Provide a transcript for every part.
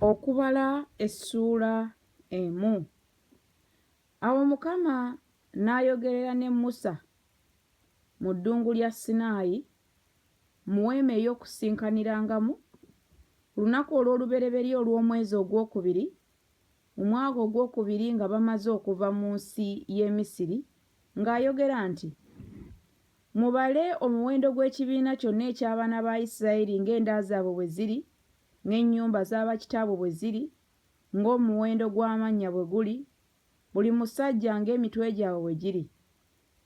Okubala essuula emu. Awo Mukama n'ayogerera ne Musa mu ddungu lya Sinaayi mu weema ey'Okukuŋŋaanirangamu ku lunaku olw'olubereberye olw'omwezi ogwokubiri mu mwaka ogwokubiri nga bamaze okuva mu nsi y'e Misiri, ng'ayogera nti, mubale omuwendo gw'ekibiina kyonna eky'abaana ba Isirayiri ng'enda zaabwe bwe ziri, ng'ennyumba z'abakitaabwe bwe ziri, ng'omuwendo gw'amannya bwe guli, buli musajja ng'emitwe gyabwe bwe giri.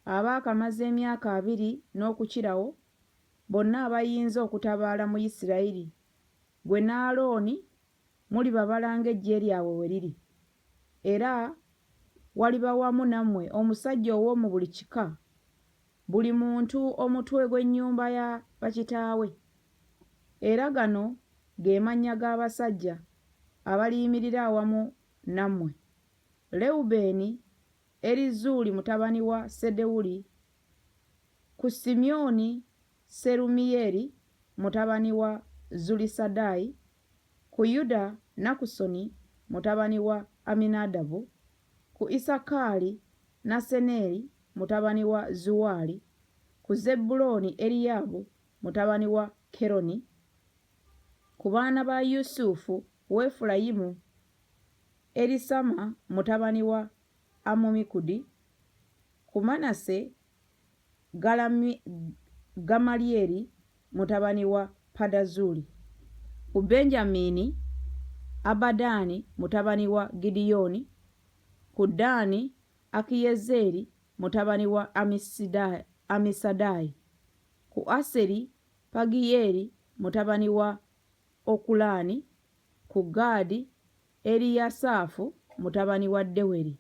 Abaakamaze emyaka 2 n'okukirawo, bonna abayinza okutabaala mu Isirayiri, ggwe ne Alooni mulibabala ng'eggye lyabwe bwe liri. Era waliba wamu nammwe omusajja ow'omu buli kika, buli muntu omutwe gw'ennyumba ya bakitaawe. Era gano ge mannya g'abasajja abaliyimirira awamu nammwe: Lewubeeni, Erizuuli mutabani wa Sedewuli; ku Simyoni, Serumiyeri mutabani wa Zulisadaayi; ku Yuda, Nakusoni mutabani wa Aminadabu; ku Isakaali, Naseneeri mutabani wa Zuwaali; ku Zebbulooni, Eriyaabu mutabani wa Keroni; ku baana ba Yusufu Efulayimu, Erisama mutabani wa Ammumikudi; ku Manase, Gamalyeri mutabani wa Padazuuli; ku Benyamini, Abadaani mutabani wa Gidyoni; ku Ddaani, Akiyezeeri mutabani wa Amisadaayi; ku Aseri, Pagiyeeri mutabani wa Okulaani; ku Gaadi, Eriyasaafu mutabani wa Deweri;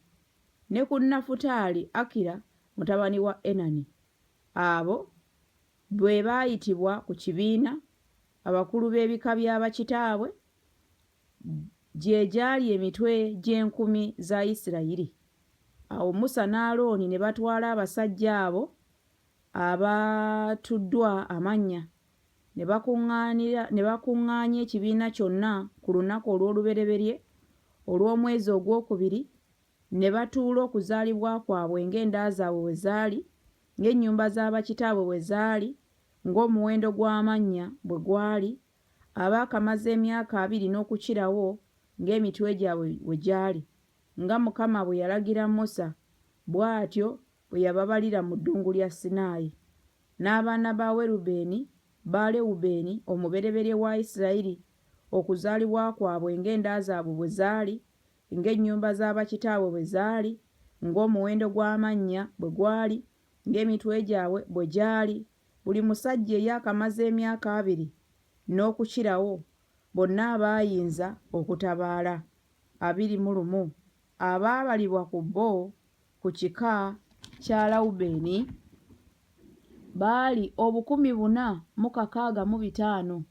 ne ku Nafutaali, Akira mutabani wa Enani. Abo bwe baayitibwa ku kibiina, abakulu b'ebika bya bakitaabwe, gye gyali emitwe gy'enkumi za Isirayiri. Awo Musa ne Alooni ne batwala abasajja abo abaatuddwa amannya, ne bakuŋŋaanya ekibiina kyonna ku lunaku olw'olubereberye olw'omwezi ogwokubiri, ne batuula okuzaalibwa kwabwe ng'enda zaabwe bwe zaali, ng'ennyumba z'abakitaabwe bwe zaali, ng'omuwendo gw'amannya bwe gwali, abaakamaze emyaka 2 n'okukirawo ng'emitwe gyabwe bwe gyali, nga Mukama bwe yalagira Musa, bw'atyo bwe yababalira mu ddungu lya Sinaayi. N'abaana ba Lewubeeni omubereberye wa Isirayiri, okuzaalibwa kwabwe ng'enda zaabwe bwe zaali, ng'ennyumba z'abakitaabwe bwe zaali, ng'omuwendo gw'amannya bwe gwali, ng'emitwe gyabwe bwe gyali, buli musajja eyaakamaze emyaka 2 n'okukirawo, bonna abaayinza okutabaala 21, abaabalibwa ku bo ku kika kya Lewubeeni baali 465.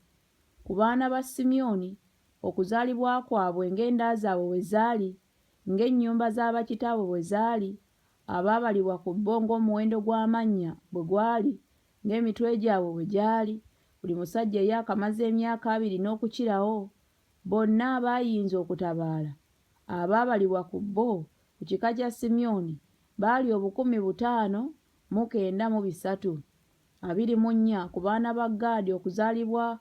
Ku baana ba Simyoni, okuzaalibwa kwabwe ng'enda zaabwe bwe zaali, ng'ennyumba z'abakitaabwe bwe zaali, abaabalibwa ku bo ng'omuwendo gw'amannya bwe gwali, ng'emitwe gyabwe bwe gyali, buli musajja eyaakamaze emyaka 2 n'okukirawo, bonna abaayinza okutabaala, abaabalibwa ku bo ku kika kya Simyoni baali 593. 24 ku baana ba Gaadi, okuzaalibwa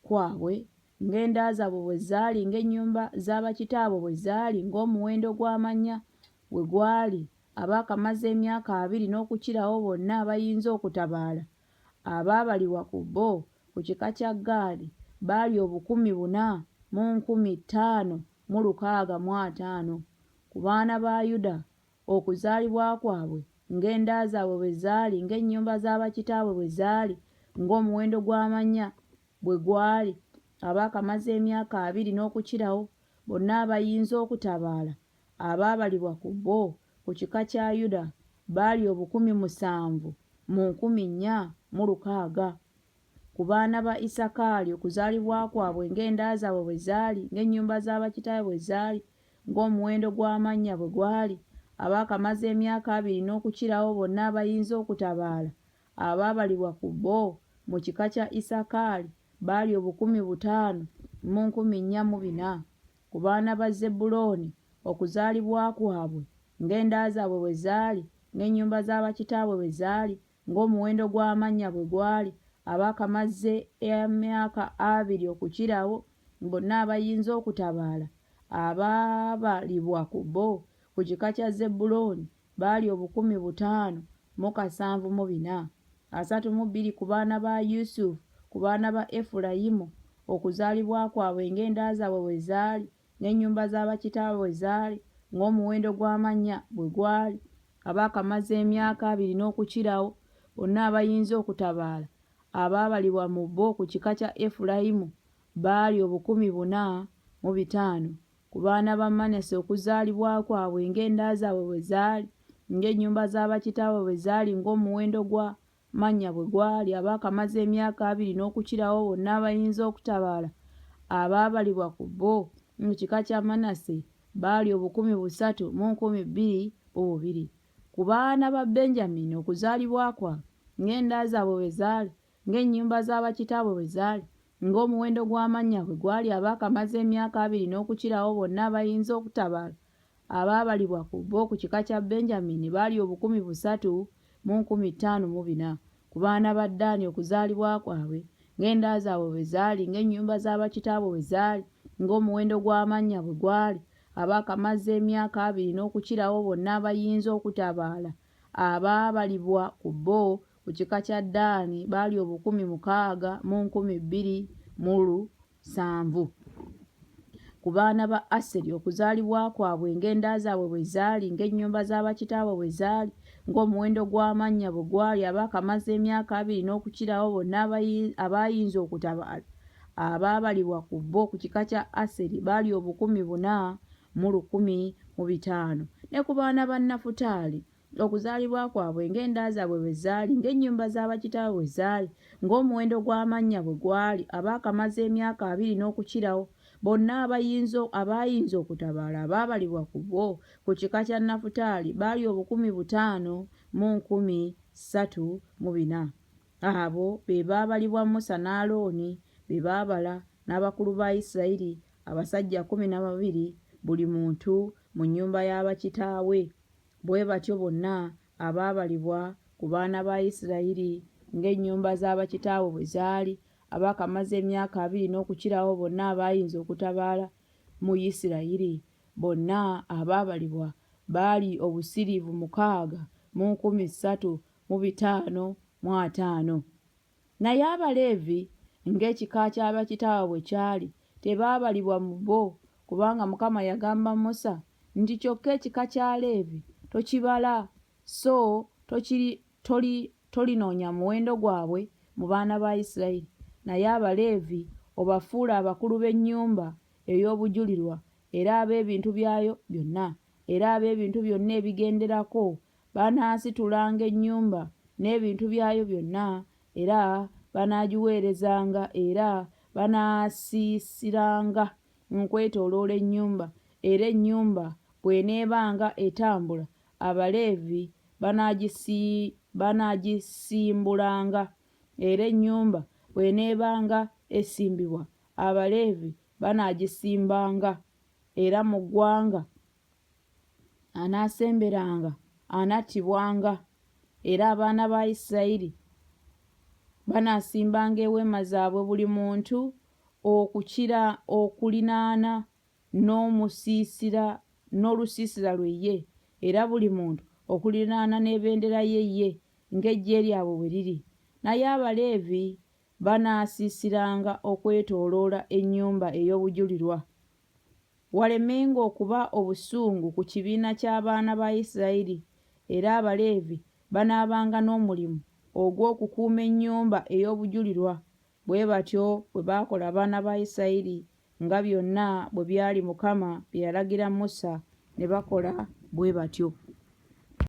kwabwe ng'enda zaabwe bwe zaali, ng'ennyumba z'abakitaabwe bwe zaali, ng'omuwendo gw'amannya bwe gwali, abaakamaze emyaka 2 n'okukirawo, bonna abayinza okutabaala, abaabalibwa ku bo ku kika kya Gaadi baali 40,565. Ku baana ba Yuda, okuzaalibwa kwabwe ng'enda zaabwe bwe zaali, ng'ennyumba z'abakitaabwe bwe zaali, ng'omuwendo gw'amannya bwe gwali, abaakamaze emyaka 2 n'okukirawo, bonna abayinza okutabaala, abaabalibwa ku bo ku kika kya Yuda baali 7,460. Ku baana ba Isakaali, okuzaalibwa kwabwe ng'enda zaabwe bwe zaali, ng'ennyumba z'abakitaabwe bwe zaali, ng'omuwendo gw'amannya bwe gwali, abaakamaze emyaka 2 n'okukirawo, bonna abayinza okutabaala, abaabalibwa ku bo mu kika kya Isakaali baali 5,440. ku baana ba Zebbulooni okuzaalibwa kwabwe ng'enda zaabwe bwe zaali, ng'ennyumba z'abakitaabwe bwe zaali, ng'omuwendo gw'amannya bwe gwali, abaakamaze emyaka 2 okukirawo, bonna abayinza okutabaala, abaabalibwa ku bo ku kika kya Zebbulooni baali 5,704. 32 ku baana ba Yusufu, ku baana ba Efulayimu okuzaalibwa kwabwe ng'enda zaabwe bwe zaali, ng'ennyumba z'abakitaabwe bwe zaali, ng'omuwendo gw'amannya bwe gwali, abaakamaze emyaka 2 n'okukirawo, bonna abayinza okutabaala, abaabalibwa mu bo ku kika kya Efulayimu baali 405. Ku baana ba Manase okuzaalibwa kwabwe ng'enda zaabwe bwe zaali, ng'ennyumba z'abakitaabwe bwe zaali, ng'omuwendo gw'amannya bwe gwali, abaakamaze emyaka 2 n'okukirawo, bonna abayinza okutabaala, abaabalibwa ku bo mu kika kya Manase baali 3,222. Ku baana ba Benyamini okuzaalibwa kwabwe ng'enda zaabwe bwe zaali, ng'ennyumba z'abakitaabwe bwe zaali, ng'omuwendo gw'amannya bwe gwali, abaakamaze emyaka 2 n'okukirawo, bonna abayinza okutabaala, abaabalibwa ku bo ku kika kya Benyamini baali 3,054. Ku baana ba Ddaani okuzaalibwa kwabwe ng'enda zaabwe bwe zaali, ng'ennyumba z'abakitaabwe bwe zaali, ng'omuwendo gw'amannya bwe gwali, abaakamaze emyaka 2 n'okukirawo, bonna abayinza okutabaala, abaabalibwa ku bo ku kika kya Ddaani baali 6,207. Ku baana ba Aseri okuzaalibwa kwabwe ng'enda zaabwe bwe zaali, ng'ennyumba z'abakitaabwe bwe zaali, ng'omuwendo gw'amannya bwe gwali, abaakamaze emyaka 2 n'okukirawo, bonna abayinza okutabaala, abaabalibwa ku bo ku kika kya Aseri baali 4,115. Ne ku baana ba Nafutaali okuzaalibwa kwabwe ng'enda zaabwe bwe zaali, ng'ennyumba z'abakitaabwe bwe zaali, ng'omuwendo gw'amannya bwe gwali, abaakamaze emyaka 2 n'okukirawo, bonna abayinza okutabaala, abaabalibwa ku bo ku kika kya Nafutaali baali 5,134. Abo be baabalibwa Musa ne Alooni be baabala n'abakulu ba Isirayiri, abasajja 12, buli muntu mu nnyumba y'abakitaawe. Bwe batyo bonna abaabalibwa ku baana ba Isirayiri ng'ennyumba z'abakitaabwe bwe zaali, abaakamaze emyaka 2 n'okukirawo, bonna abayinza okutabaala mu Isirayiri. Bonna abaabalibwa baali obusiriivu 6,355. Naye Abaleevi ng'ekika ky'abakitaabwe bwe kyali tebaabalibwa mu bo, kubanga Mukama yagamba Musa nti, kyokka ekika kya Leevi tokibala, so tolinoonya muwendo gwabwe mu baana ba Isirayiri. Naye Abaleevi obafuule abakulu b'ennyumba ey'obujulirwa era ab'ebintu byayo byonna, era ab'ebintu byonna ebigenderako, banaasitulanga ennyumba n'ebintu byayo byonna, era banaagiweerezanga, era banaasiisiranga okwetooloola ennyumba. Era ennyumba bw'eneebanga etambula, Abaleevi banaagisimbulanga. Era ennyumba bw'eneebanga esimbibwa, Abaleevi banaagisimbanga. Era mu ggwanga anaasemberanga anattibwanga. Era abaana ba Isirayiri banaasimbanga eweema zaabwe, buli muntu okulinaana n'olusiisira lwe ye, era buli muntu okulinaana n'ebendera ye ng'eggye lyabwe bwe liri. Naye Abaleevi banaasiisiranga okwetooloola ennyumba ey'obujulirwa, walemenga okuba obusungu ku kibiina ky'abaana ba Isirayiri. Era Abaleevi banaabanga n'omulimu ogw'okukuuma ennyumba ey'obujulirwa. Bwe batyo bwe baakola abaana ba Isirayiri nga byonna bwe byali Mukama bye yalagira Musa, ne bakola bwe batyo.